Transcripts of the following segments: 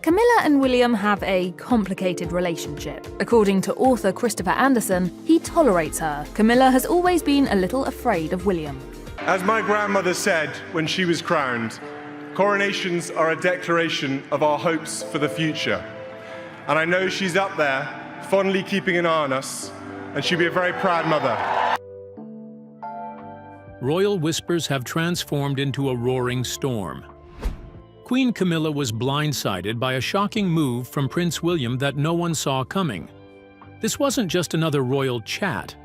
Camilla and William have a complicated relationship. According to author Christopher Anderson, he tolerates her. Camilla has always been a little afraid of William. As my grandmother said when she was crowned, coronations are a declaration of our hopes for the future. And I know she's up there, fondly keeping an eye on us, and she'll be a very proud mother. Royal whispers have transformed into a roaring storm. Queen Camilla was blindsided by a shocking move from Prince William that no one saw coming. This wasn't just another royal chat.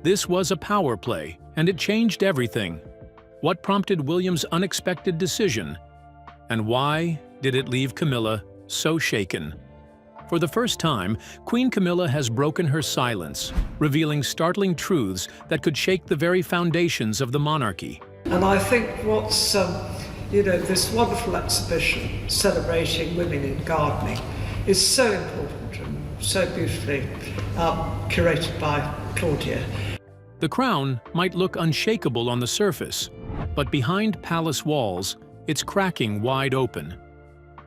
This was a power play, and it changed everything. What prompted William's unexpected decision? And why did it leave Camilla so shaken? For the first time, Queen Camilla has broken her silence, revealing startling truths that could shake the very foundations of the monarchy. And I think what's this wonderful exhibition celebrating women in gardening is so important and so beautifully curated by Claudia. The crown might look unshakable on the surface, but behind palace walls, it's cracking wide open.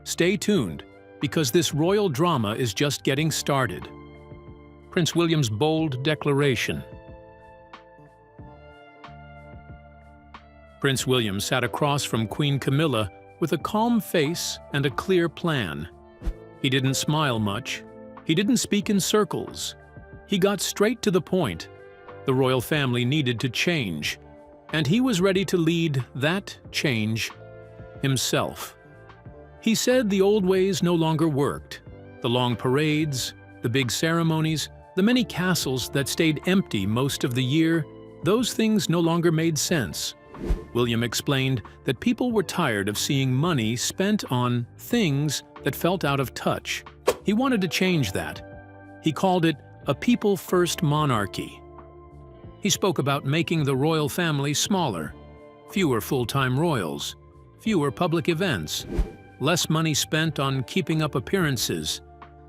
Stay tuned, because this royal drama is just getting started. Prince William's bold declaration. Prince William sat across from Queen Camilla with a calm face and a clear plan. He didn't smile much. He didn't speak in circles. He got straight to the point. The royal family needed to change, and he was ready to lead that change himself. He said the old ways no longer worked. The long parades, the big ceremonies, the many castles that stayed empty most of the year, those things no longer made sense. William explained that people were tired of seeing money spent on things that felt out of touch. He wanted to change that. He called it a people-first monarchy. He spoke about making the royal family smaller, fewer full-time royals, fewer public events, less money spent on keeping up appearances.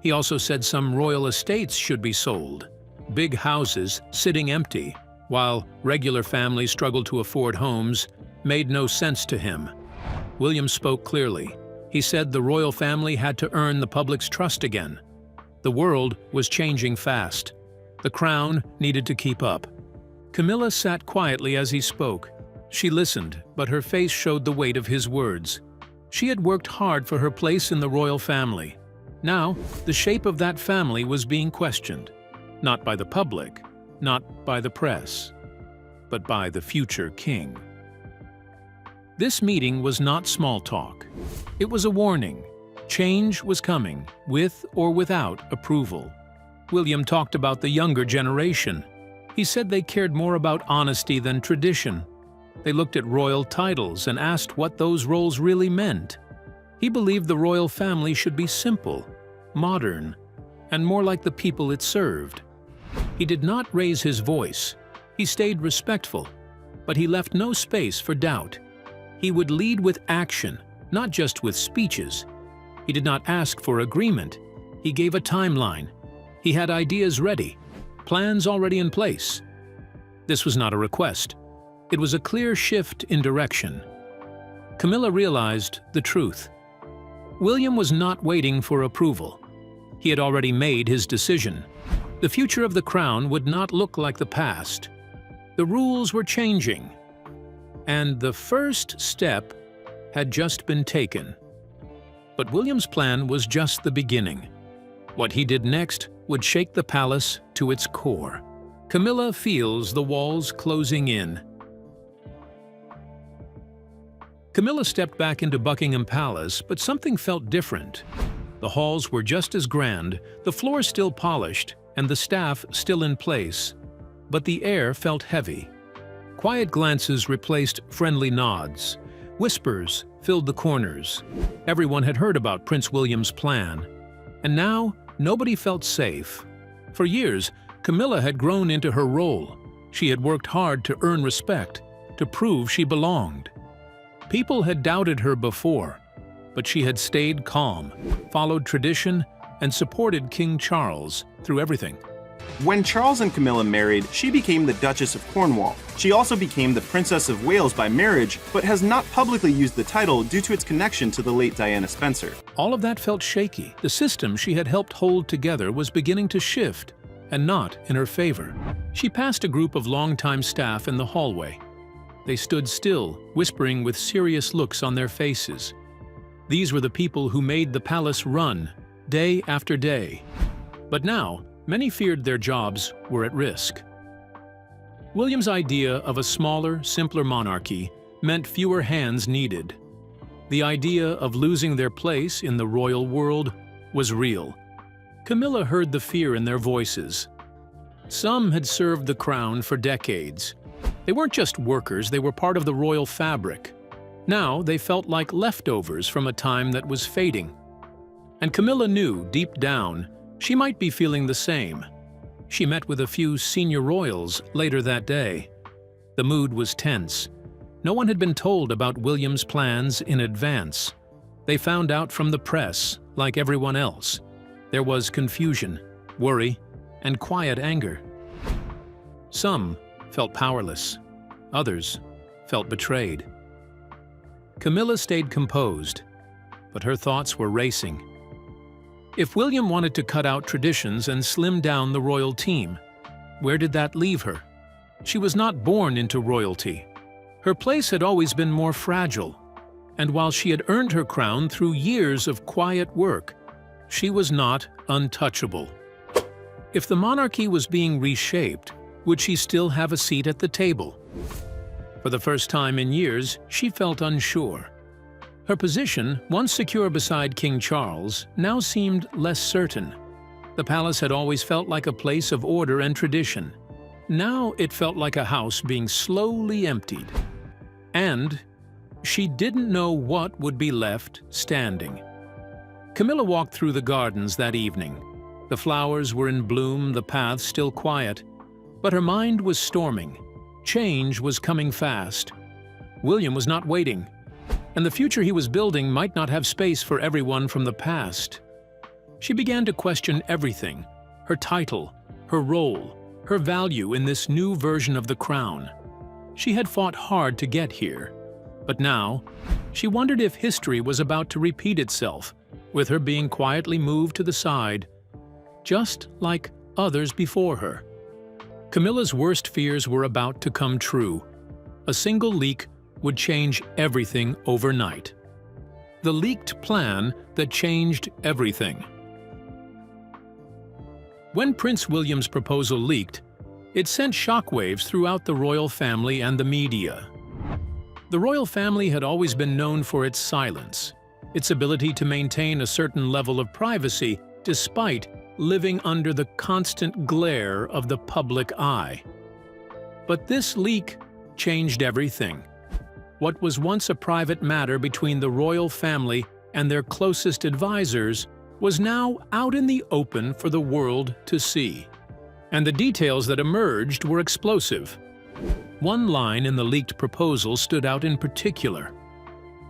He also said some royal estates should be sold, big houses sitting empty, while regular families struggled to afford homes, made no sense to him. William spoke clearly. He said the royal family had to earn the public's trust again. The world was changing fast. The crown needed to keep up. Camilla sat quietly as he spoke. She listened, but her face showed the weight of his words. She had worked hard for her place in the royal family. Now, the shape of that family was being questioned, not by the public, not by the press, but by the future king. This meeting was not small talk. It was a warning. Change was coming, with or without approval. William talked about the younger generation. He said they cared more about honesty than tradition. They looked at royal titles and asked what those roles really meant. He believed the royal family should be simple, modern, and more like the people it served. He did not raise his voice. He stayed respectful, but he left no space for doubt. He would lead with action, not just with speeches. He did not ask for agreement. He gave a timeline. He had ideas ready, plans already in place. This was not a request. It was a clear shift in direction. Camilla realized the truth. William was not waiting for approval. He had already made his decision. The future of the crown would not look like the past. The rules were changing, and the first step had just been taken. But William's plan was just the beginning. What he did next would shake the palace to its core. Camilla feels the walls closing in. Camilla stepped back into Buckingham Palace, but something felt different. The halls were just as grand, the floors still polished, and the staff still in place. But the air felt heavy. Quiet glances replaced friendly nods. Whispers filled the corners. Everyone had heard about Prince William's plan. And now, nobody felt safe. For years, Camilla had grown into her role. She had worked hard to earn respect, to prove she belonged. People had doubted her before, but she had stayed calm, followed tradition, and supported King Charles through everything. When Charles and Camilla married, she became the Duchess of Cornwall. She also became the Princess of Wales by marriage, but has not publicly used the title due to its connection to the late Diana Spencer. All of that felt shaky. The system she had helped hold together was beginning to shift, and not in her favor. She passed a group of longtime staff in the hallway. They stood still, whispering with serious looks on their faces. These were the people who made the palace run, day after day. But now, many feared their jobs were at risk. William's idea of a smaller, simpler monarchy meant fewer hands needed. The idea of losing their place in the royal world was real. Camilla heard the fear in their voices. Some had served the crown for decades. They weren't just workers, they were part of the royal fabric. Now they felt like leftovers from a time that was fading. And Camilla knew, deep down, she might be feeling the same. She met with a few senior royals later that day. The mood was tense. No one had been told about William's plans in advance. They found out from the press, like everyone else. There was confusion, worry, and quiet anger. Some felt powerless. Others felt betrayed. Camilla stayed composed, but her thoughts were racing. If William wanted to cut out traditions and slim down the royal team, where did that leave her? She was not born into royalty. Her place had always been more fragile, and while she had earned her crown through years of quiet work, she was not untouchable. If the monarchy was being reshaped, would she still have a seat at the table? For the first time in years, she felt unsure. Her position, once secure beside King Charles, now seemed less certain. The palace had always felt like a place of order and tradition. Now it felt like a house being slowly emptied. And she didn't know what would be left standing. Camilla walked through the gardens that evening. The flowers were in bloom, the paths still quiet. But her mind was storming. Change was coming fast. William was not waiting, and the future he was building might not have space for everyone from the past. She began to question everything: her title, her role, her value in this new version of the crown. She had fought hard to get here, but now she wondered if history was about to repeat itself, with her being quietly moved to the side, just like others before her. Camilla's worst fears were about to come true. A single leak would change everything overnight. The leaked plan that changed everything. When Prince William's proposal leaked, it sent shockwaves throughout the royal family and the media. The royal family had always been known for its silence, its ability to maintain a certain level of privacy despite living under the constant glare of the public eye. But this leak changed everything. What was once a private matter between the royal family and their closest advisors was now out in the open for the world to see. And the details that emerged were explosive. One line in the leaked proposal stood out in particular.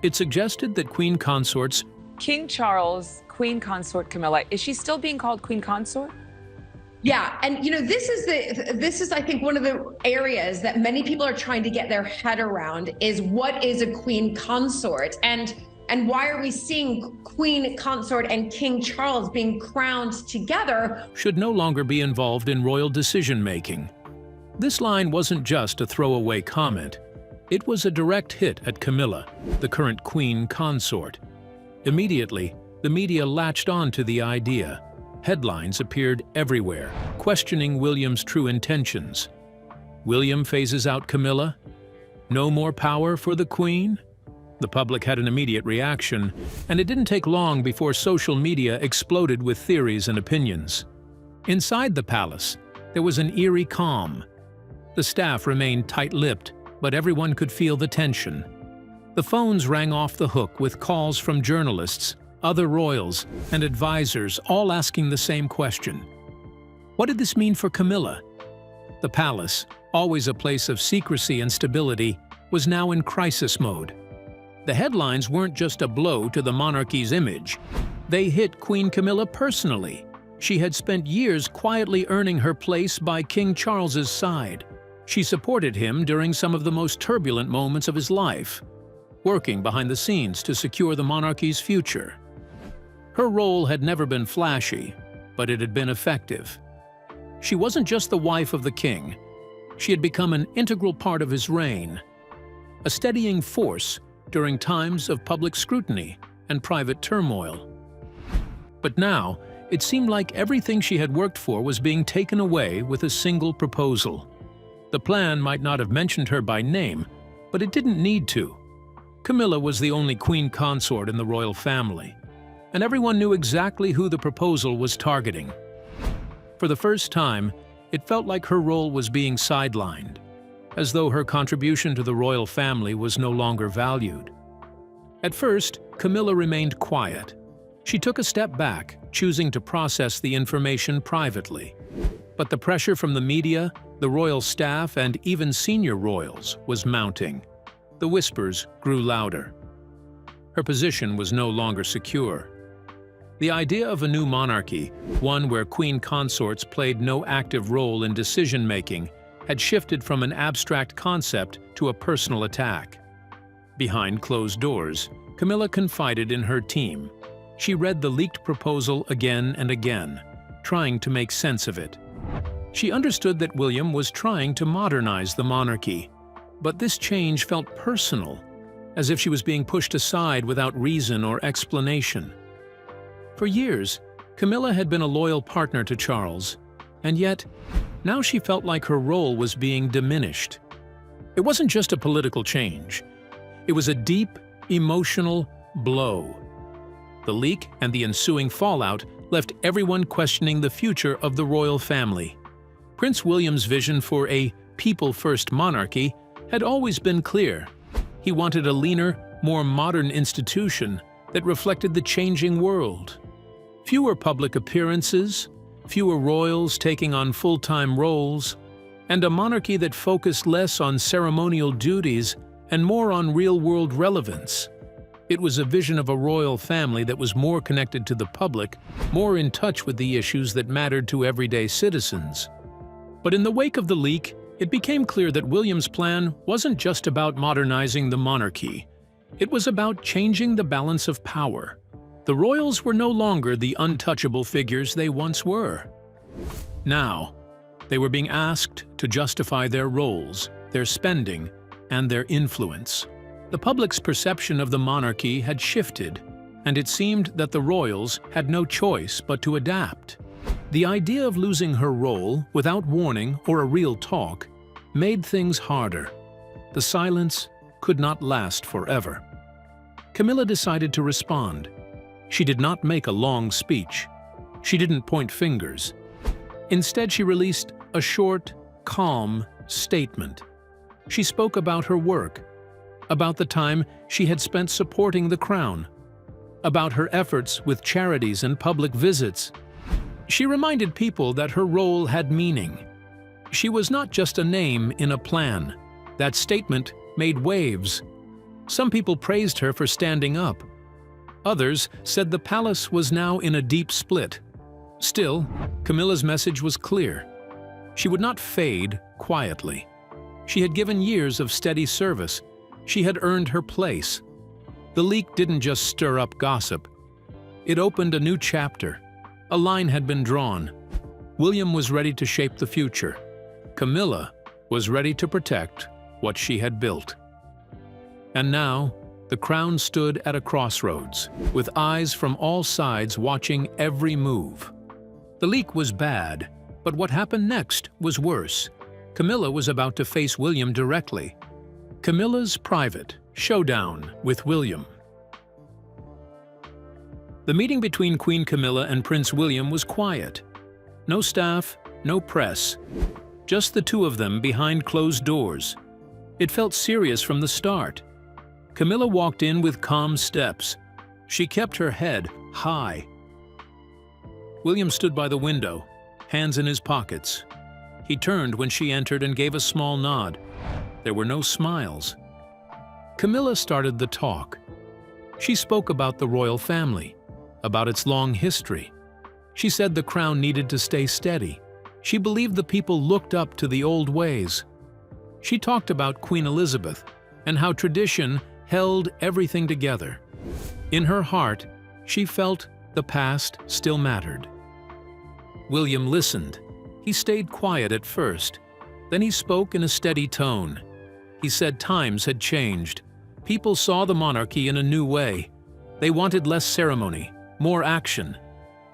It suggested that Queen Consort's King Charles, Queen Consort Camilla, is she still being called Queen Consort? Yeah, and this is I think one of the areas that many people are trying to get their head around is what is a Queen Consort and why are we seeing Queen Consort and King Charles being crowned together? Should no longer be involved in royal decision-making. This line wasn't just a throwaway comment. It was a direct hit at Camilla, the current Queen Consort. Immediately, the media latched on to the idea. Headlines appeared everywhere, questioning William's true intentions. William phases out Camilla? No more power for the Queen? The public had an immediate reaction, and it didn't take long before social media exploded with theories and opinions. Inside the palace, there was an eerie calm. The staff remained tight-lipped, but everyone could feel the tension. The phones rang off the hook with calls from journalists, other royals, and advisors, all asking the same question. What did this mean for Camilla? The palace, always a place of secrecy and stability, was now in crisis mode. The headlines weren't just a blow to the monarchy's image. They hit Queen Camilla personally. She had spent years quietly earning her place by King Charles's side. She supported him during some of the most turbulent moments of his life, working behind the scenes to secure the monarchy's future. Her role had never been flashy, but it had been effective. She wasn't just the wife of the king. She had become an integral part of his reign, a steadying force during times of public scrutiny and private turmoil. But now, it seemed like everything she had worked for was being taken away with a single proposal. The plan might not have mentioned her by name, but it didn't need to. Camilla was the only queen consort in the royal family, and everyone knew exactly who the proposal was targeting. For the first time, it felt like her role was being sidelined, as though her contribution to the royal family was no longer valued. At first, Camilla remained quiet. She took a step back, choosing to process the information privately. But the pressure from the media, the royal staff, and even senior royals was mounting. The whispers grew louder. Her position was no longer secure. The idea of a new monarchy, one where queen consorts played no active role in decision-making, had shifted from an abstract concept to a personal attack. Behind closed doors, Camilla confided in her team. She read the leaked proposal again and again, trying to make sense of it. She understood that William was trying to modernize the monarchy, but this change felt personal, as if she was being pushed aside without reason or explanation. For years, Camilla had been a loyal partner to Charles, and yet, now she felt like her role was being diminished. It wasn't just a political change. It was a deep, emotional blow. The leak and the ensuing fallout left everyone questioning the future of the royal family. Prince William's vision for a people-first monarchy had always been clear. He wanted a leaner, more modern institution that reflected the changing world. Fewer public appearances, fewer royals taking on full-time roles, and a monarchy that focused less on ceremonial duties and more on real-world relevance. It was a vision of a royal family that was more connected to the public, more in touch with the issues that mattered to everyday citizens. But in the wake of the leak, it became clear that William's plan wasn't just about modernizing the monarchy. It was about changing the balance of power. The royals were no longer the untouchable figures they once were. Now, they were being asked to justify their roles, their spending, and their influence. The public's perception of the monarchy had shifted, and it seemed that the royals had no choice but to adapt. The idea of losing her role without warning or a real talk made things harder. The silence could not last forever. Camilla decided to respond. She did not make a long speech. She didn't point fingers. Instead, she released a short, calm statement. She spoke about her work, about the time she had spent supporting the crown, about her efforts with charities and public visits. She reminded people that her role had meaning. She was not just a name in a plan. That statement made waves. Some people praised her for standing up. Others said the palace was now in a deep split. Still, Camilla's message was clear. She would not fade quietly. She had given years of steady service. She had earned her place. The leak didn't just stir up gossip. It opened a new chapter. A line had been drawn. William was ready to shape the future. Camilla was ready to protect what she had built. And now, the crown stood at a crossroads, with eyes from all sides watching every move. The leak was bad, but what happened next was worse. Camilla was about to face William directly. Camilla's private showdown with William. The meeting between Queen Camilla and Prince William was quiet. No staff, no press, just the two of them behind closed doors. It felt serious from the start. Camilla walked in with calm steps. She kept her head high. William stood by the window, hands in his pockets. He turned when she entered and gave a small nod. There were no smiles. Camilla started the talk. She spoke about the royal family, about its long history. She said the crown needed to stay steady. She believed the people looked up to the old ways. She talked about Queen Elizabeth and how tradition held everything together. In her heart, she felt the past still mattered. William listened. He stayed quiet at first. Then he spoke in a steady tone. He said times had changed. People saw the monarchy in a new way. They wanted less ceremony, more action.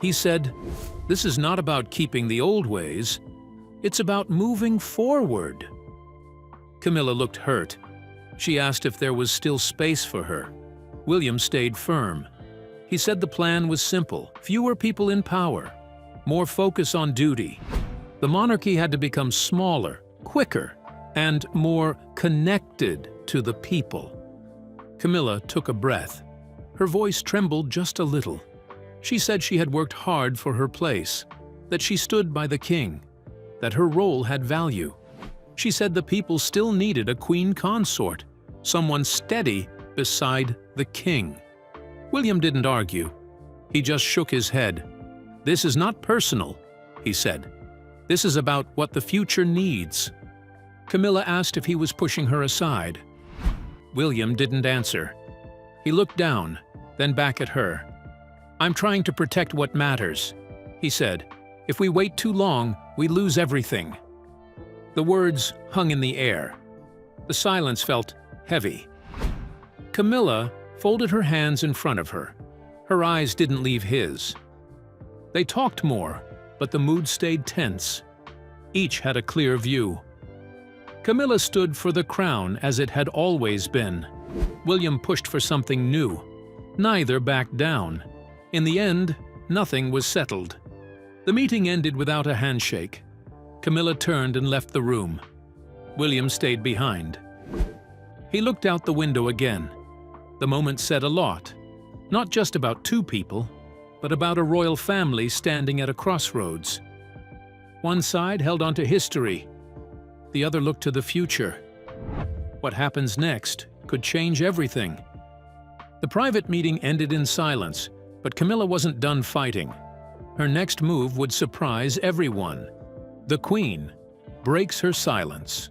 He said, "This is not about keeping the old ways. It's about moving forward." Camilla looked hurt. She asked if there was still space for her. William stayed firm. He said the plan was simple: fewer people in power, more focus on duty. The monarchy had to become smaller, quicker, and more connected to the people. Camilla took a breath. Her voice trembled just a little. She said she had worked hard for her place, that she stood by the king, that her role had value. She said the people still needed a queen consort, someone steady beside the king. William didn't argue. He just shook his head. "This is not personal," he said. "This is about what the future needs." Camilla asked if he was pushing her aside. William didn't answer. He looked down, then back at her. "I'm trying to protect what matters," he said. "If we wait too long, we lose everything." The words hung in the air. The silence felt heavy. Camilla folded her hands in front of her. Her eyes didn't leave his. They talked more, but the mood stayed tense. Each had a clear view. Camilla stood for the crown as it had always been. William pushed for something new. Neither backed down. In the end, nothing was settled. The meeting ended without a handshake. Camilla turned and left the room. William stayed behind. He looked out the window again. The moment said a lot, not just about two people, but about a royal family standing at a crossroads. One side held on to history. The other looked to the future. What happens next could change everything. The private meeting ended in silence, but Camilla wasn't done fighting. Her next move would surprise everyone. The Queen breaks her silence.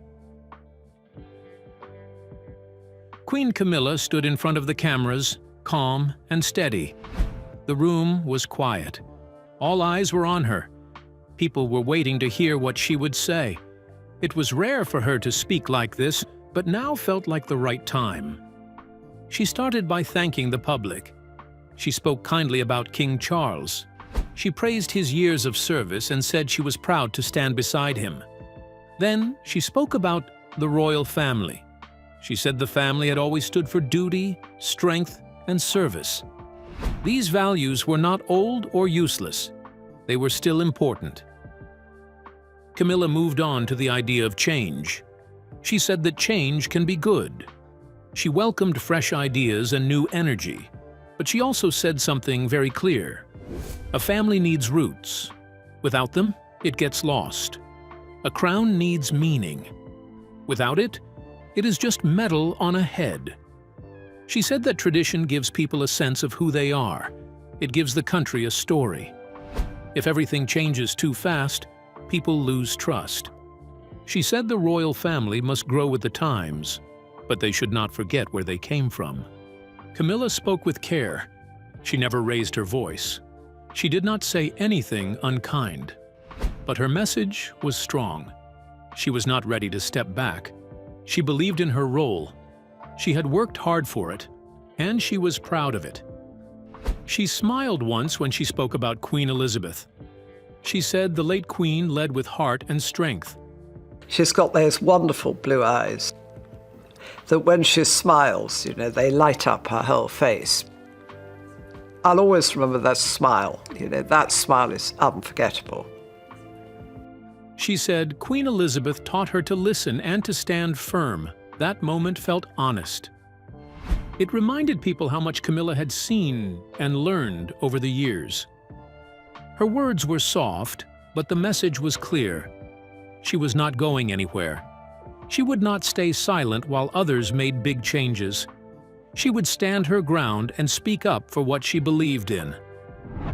Queen Camilla stood in front of the cameras, calm and steady. The room was quiet. All eyes were on her. People were waiting to hear what she would say. It was rare for her to speak like this, but now felt like the right time. She started by thanking the public. She spoke kindly about King Charles. She praised his years of service and said she was proud to stand beside him. Then she spoke about the royal family. She said the family had always stood for duty, strength, and service. These values were not old or useless. They were still important. Camilla moved on to the idea of change. She said that change can be good. She welcomed fresh ideas and new energy, but she also said something very clear. A family needs roots. Without them, it gets lost. A crown needs meaning. Without it, it is just metal on a head. She said that tradition gives people a sense of who they are. It gives the country a story. If everything changes too fast, people lose trust. She said the royal family must grow with the times, but they should not forget where they came from. Camilla spoke with care. She never raised her voice. She did not say anything unkind. But her message was strong. She was not ready to step back. She believed in her role. She had worked hard for it, and she was proud of it. She smiled once when she spoke about Queen Elizabeth. She said the late Queen led with heart and strength. She's got those wonderful blue eyes that when she smiles, they light up her whole face. I'll always remember that smile. That smile is unforgettable. She said Queen Elizabeth taught her to listen and to stand firm. That moment felt honest. It reminded people how much Camilla had seen and learned over the years. Her words were soft, but the message was clear. She was not going anywhere. She would not stay silent while others made big changes. She would stand her ground and speak up for what she believed in.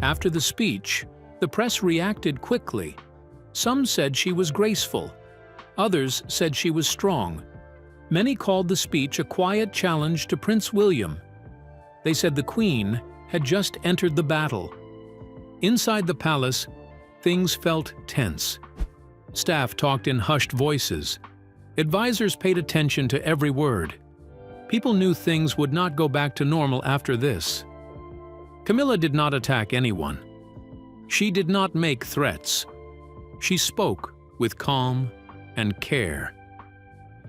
After the speech, The press reacted quickly. Some said she was graceful. Others said she was strong. Many called the speech a quiet challenge to Prince William. They said the Queen had just entered the battle. Inside the palace, things felt tense. Staff talked in hushed voices. Advisors paid attention to every word. People knew things would not go back to normal after this. Camilla did not attack anyone. She did not make threats. She spoke with calm and care.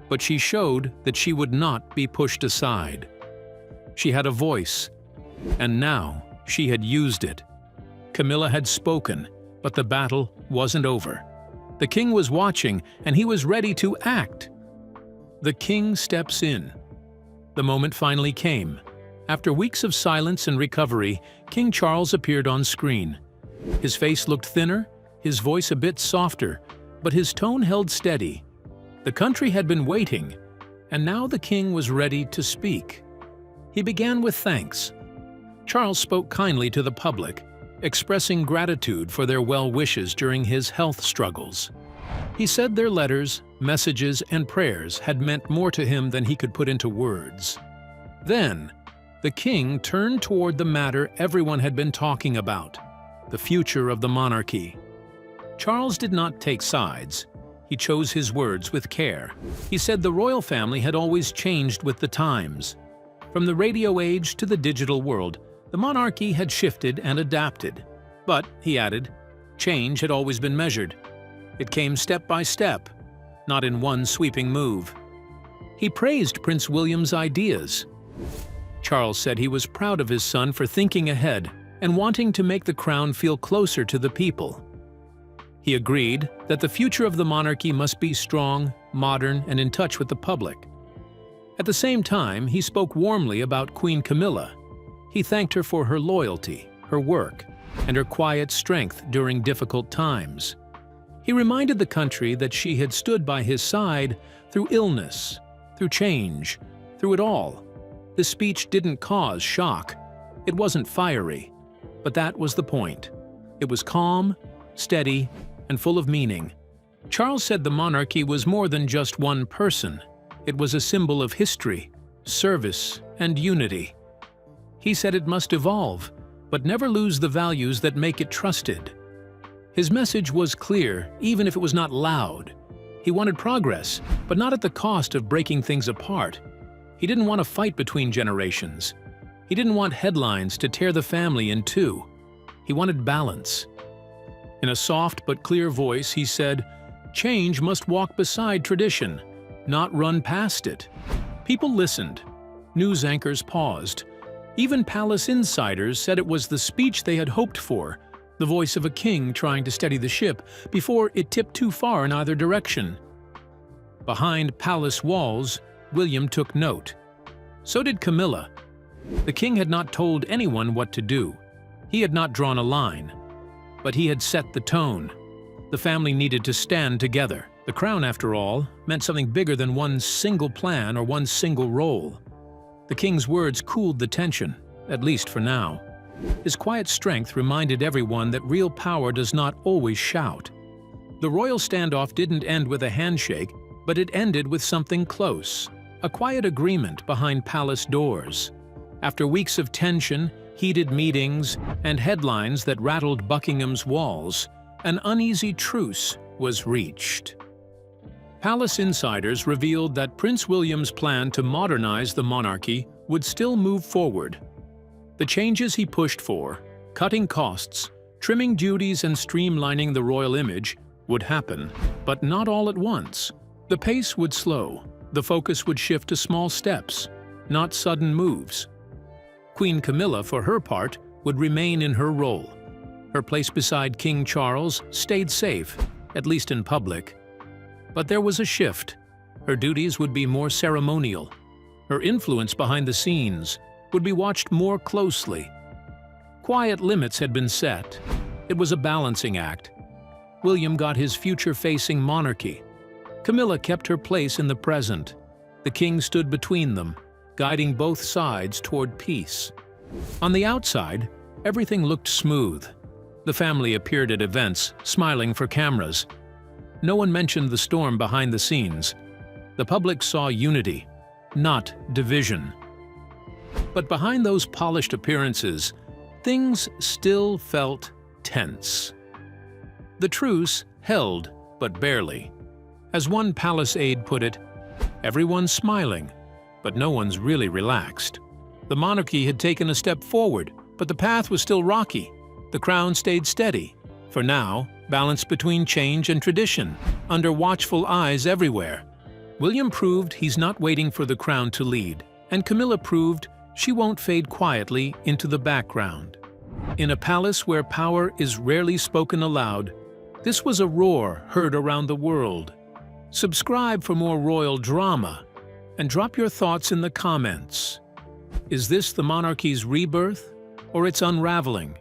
But she showed that she would not be pushed aside. She had a voice, and now she had used it. Camilla had spoken, but the battle wasn't over. The king was watching, and he was ready to act. The king steps in. The moment finally came. After weeks of silence and recovery, King Charles appeared on screen. His face looked thinner, his voice a bit softer, but his tone held steady. The country had been waiting, and now the king was ready to speak. He began with thanks. Charles spoke kindly to the public, expressing gratitude for their well wishes during his health struggles. He said their letters, messages, and prayers had meant more to him than he could put into words. Then, the king turned toward the matter everyone had been talking about, the future of the monarchy. Charles did not take sides. He chose his words with care. He said the royal family had always changed with the times. From the radio age to the digital world, the monarchy had shifted and adapted. But, he added, change had always been measured. It came step by step, not in one sweeping move. He praised Prince William's ideas. Charles said he was proud of his son for thinking ahead and wanting to make the crown feel closer to the people. He agreed that the future of the monarchy must be strong, modern, and in touch with the public. At the same time, he spoke warmly about Queen Camilla. He thanked her for her loyalty, her work, and her quiet strength during difficult times. He reminded the country that she had stood by his side through illness, through change, through it all. The speech didn't cause shock. It wasn't fiery, but that was the point. It was calm, steady, and full of meaning. Charles said the monarchy was more than just one person. It was a symbol of history, service, and unity. He said it must evolve, but never lose the values that make it trusted. His message was clear, even if it was not loud. He wanted progress, but not at the cost of breaking things apart. He didn't want a fight between generations. He didn't want headlines to tear the family in two. He wanted balance. In a soft but clear voice, he said, "Change must walk beside tradition, not run past it." People listened. News anchors paused. Even palace insiders said it was the speech they had hoped for, the voice of a king trying to steady the ship before it tipped too far in either direction. Behind palace walls, William took note. So did Camilla. The king had not told anyone what to do. He had not drawn a line. But he had set the tone. The family needed to stand together. The crown, after all, meant something bigger than one single plan or one single role. The king's words cooled the tension, at least for now. His quiet strength reminded everyone that real power does not always shout. The royal standoff didn't end with a handshake, but it ended with something close, a quiet agreement behind palace doors. After weeks of tension, heated meetings, and headlines that rattled Buckingham's walls, an uneasy truce was reached. Palace insiders revealed that Prince William's plan to modernize the monarchy would still move forward. The changes he pushed for, cutting costs, trimming duties, and streamlining the royal image, would happen, but not all at once. The pace would slow, the focus would shift to small steps, not sudden moves. Queen Camilla, for her part, would remain in her role. Her place beside King Charles stayed safe, at least in public. But there was a shift. Her duties would be more ceremonial. Her influence behind the scenes would be watched more closely. Quiet limits had been set. It was a balancing act. William got his future-facing monarchy. Camilla kept her place in the present. The king stood between them, guiding both sides toward peace. On the outside, everything looked smooth. The family appeared at events, smiling for cameras. No one mentioned the storm behind the scenes. The public saw unity, not division. But behind those polished appearances, things still felt tense. The truce held, but barely. As one palace aide put it, everyone's smiling, but no one's really relaxed. The monarchy had taken a step forward, but the path was still rocky. The crown stayed steady, for now, balanced between change and tradition, under watchful eyes everywhere. William proved he's not waiting for the crown to lead, and Camilla proved she won't fade quietly into the background. In a palace where power is rarely spoken aloud, this was a roar heard around the world. Subscribe for more royal drama, and drop your thoughts in the comments. Is this the monarchy's rebirth, or its unraveling?